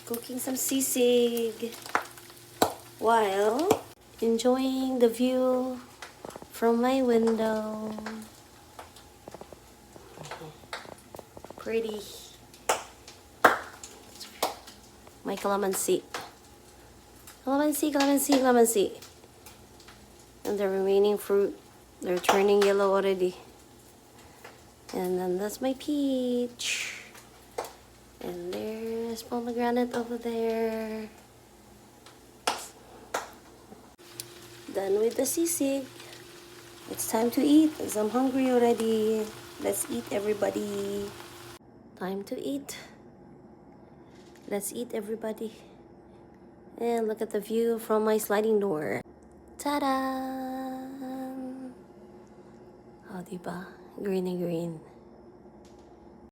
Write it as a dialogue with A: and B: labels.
A: Cooking some sisig while enjoying the view from my window. Pretty. My calamansi. Calamansi. And the remaining fruit, they're turning yellow already. And then that's my peach. And there's pomegranate over there. Done with the sisig. It's time to eat because I'm hungry already. Let's eat, everybody. Time to eat. Let's eat, everybody. And look at the view from my sliding door. Ta-da! Oh, diba? Green and green.